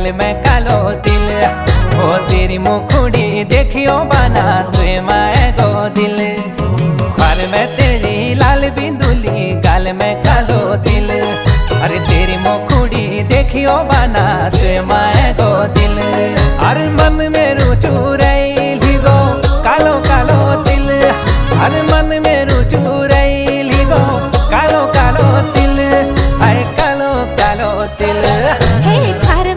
गाल में कालो तिल। ओ तेरी मुखड़ी देखियो बना तुए माए गो दिल। ख्वार में तेरी लाल बिंदुली गाल में कालो तिल। अरे तेरी मुखड़ी देखियो बना तुए माए गो दिल। अरे मन में रुचु रही गो कालो कालो तिल। अरे मन में रुचु रही गो कालो कालो तिल। हाय कालो कालो तिल। हे ख्वार